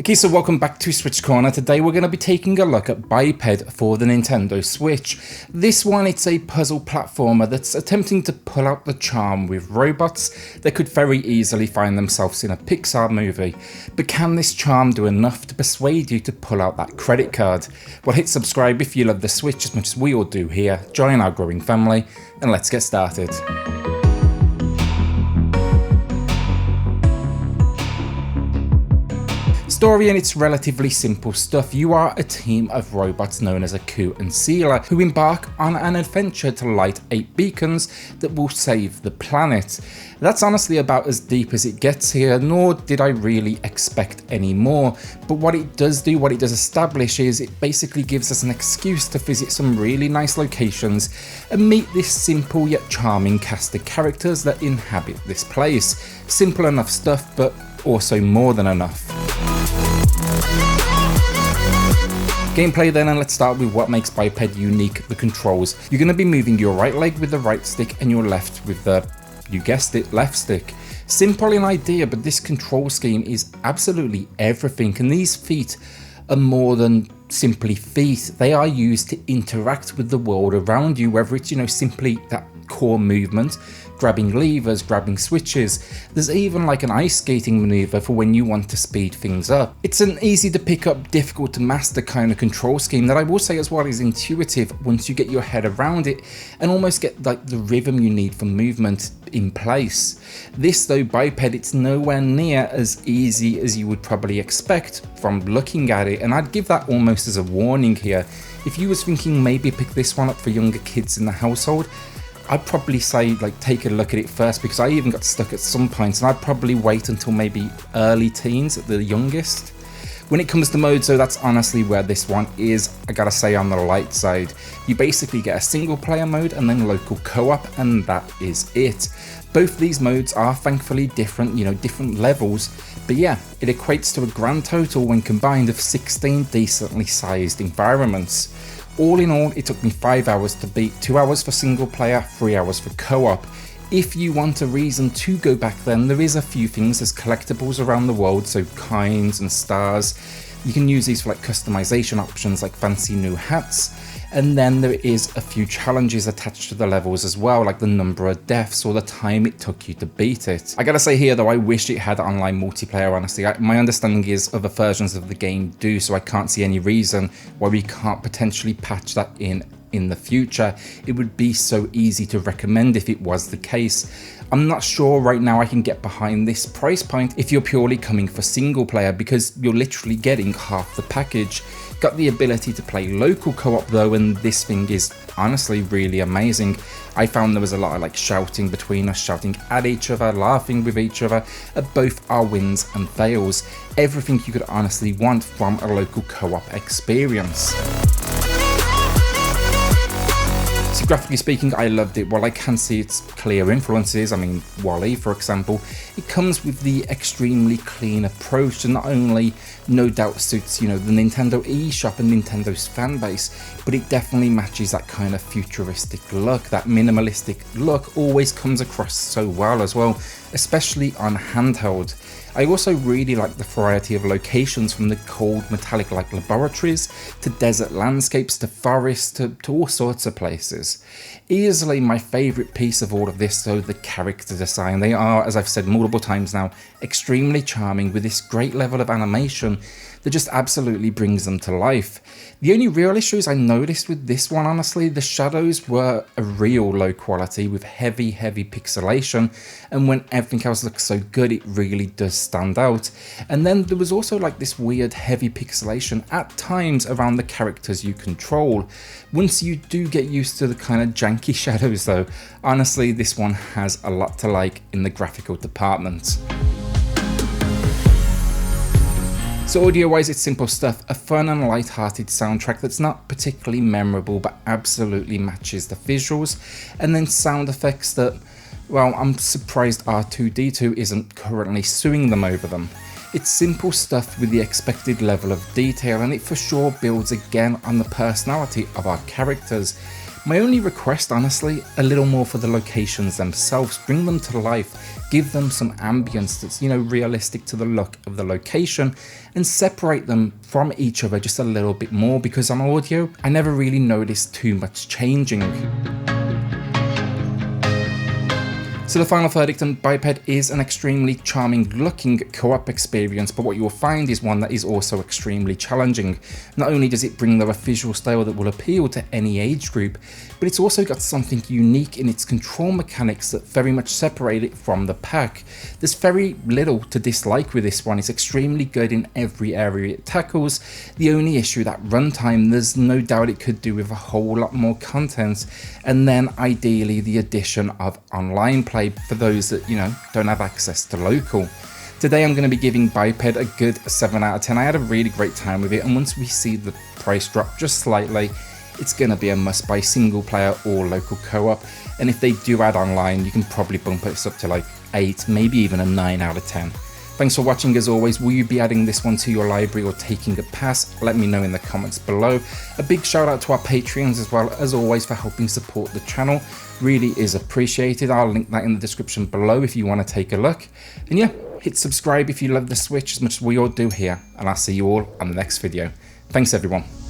Okay, so welcome back to SwitchCorner. Today we're going to be taking a look at Biped for the Nintendo Switch. This one, it's a puzzle platformer that's attempting to pull out the charm with robots that could very easily find themselves in a Pixar movie. But can this charm do enough to persuade you to pull out that credit card? Well, hit subscribe if you love the Switch as much as we all do here, join our growing family, and let's get started. Story, and it's relatively simple stuff. You are a team of robots known as a coop and Sila who embark on an adventure to light 8 beacons that will save the planet. That's honestly about as deep as it gets here, nor did I really expect any more. But what it does establish is it basically gives us an excuse to visit some really nice locations and meet this simple yet charming cast of characters that inhabit this place. Simple enough stuff, but also more than enough. Gameplay then, and let's start with what makes Biped unique, the controls. You're going to be moving your right leg with the right stick and your left with the, you guessed it, left stick. Simple in idea, but this control scheme is absolutely everything, and these feet are more than simply feet. They are used to interact with the world around you, whether it's, simply that core movement, grabbing levers, grabbing switches. There's even like an ice skating maneuver for when you want to speed things up. It's an easy to pick up, difficult to master kind of control scheme that I will say as well is intuitive once you get your head around it and almost get like the rhythm you need for movement in place. This though, Biped, it's nowhere near as easy as you would probably expect from looking at it, and I'd give that almost as a warning here. If you was thinking maybe pick this one up for younger kids in the household, I'd probably say take a look at it first, because I even got stuck at some points, and I'd probably wait until maybe early teens at the youngest. When it comes to modes though, that's honestly where this one is, I gotta say, on the light side. You basically get a single player mode and then local co-op, and that is it. Both these modes are thankfully different, different levels, but yeah, it equates to a grand total when combined of 16 decently sized environments. All in all, it took me 5 hours to beat, 2 hours for single player, 3 hours for co-op. If you want a reason to go back then, there is a few things as collectibles around the world, so coins and stars. You can use these for customization options like fancy new hats. And then there is a few challenges attached to the levels as well, like the number of deaths or the time it took you to beat it. I gotta say here though, I wish it had online multiplayer, honestly. My understanding is other versions of the game do, so I can't see any reason why we can't potentially patch that in the future. It would be so easy to recommend if it was the case. I'm not sure right now I can get behind this price point if you're purely coming for single player, because you're literally getting half the package. Got the ability to play local co-op though, and this thing is honestly really amazing. I found there was a lot of shouting between us, shouting at each other, laughing with each other at both our wins and fails. Everything you could honestly want from a local co-op experience. So graphically speaking, I loved it. While I can see its clear influences, I mean WALL-E for example, it comes with the extremely clean approach that not only no doubt suits the Nintendo eShop and Nintendo's fan base, but it definitely matches that kind of futuristic look. That minimalistic look always comes across so well as well, especially on handheld. I also really like the variety of locations, from the cold metallic laboratories to desert landscapes to forests to all sorts of places. Easily my favourite piece of all of this though, the character design. They are, as I've said multiple times now, extremely charming with this great level of animation that just absolutely brings them to life. The only real issues I noticed with this one, honestly, the shadows were a real low quality with heavy pixelation, and when everything else looks so good, it really does stand out. And then there was also this weird heavy pixelation at times around the characters you control. Once you do get used to the kind of janky shadows though, honestly this one has a lot to like in the graphical department. So audio wise, it's simple stuff, a fun and light-hearted soundtrack that's not particularly memorable but absolutely matches the visuals, and then sound effects that, well, I'm surprised R2-D2 isn't currently suing them over them. It's simple stuff with the expected level of detail, and it for sure builds again on the personality of our characters. My only request, honestly, a little more for the locations themselves. Bring them to life, give them some ambience that's, realistic to the look of the location, and separate them from each other just a little bit more, because on audio, I never really noticed too much changing. So the final verdict on Biped is an extremely charming looking co-op experience, but what you will find is one that is also extremely challenging. Not only does it bring a visual style that will appeal to any age group, but it's also got something unique in its control mechanics that very much separate it from the pack. There's very little to dislike with this one. It's extremely good in every area it tackles. The only issue, that runtime, there's no doubt it could do with a whole lot more content, and then ideally the addition of online play for those that don't have access to local. Today I'm going to be giving Biped a good 7 out of 10. I had a really great time with it, and once we see the price drop just slightly, it's going to be a must buy single player or local co-op, and if they do add online, you can probably bump this up to like 8, maybe even a 9 out of 10. Thanks for watching. As always, will you be adding this one to your library or taking a pass? Let me know in the comments below. A big shout out to our Patreons as well, as always, for helping support the channel. Really is appreciated. I'll link that in the description below if you want to take a look. And yeah, hit subscribe if you love the Switch as much as we all do here, and I'll see you all on the next video. Thanks everyone.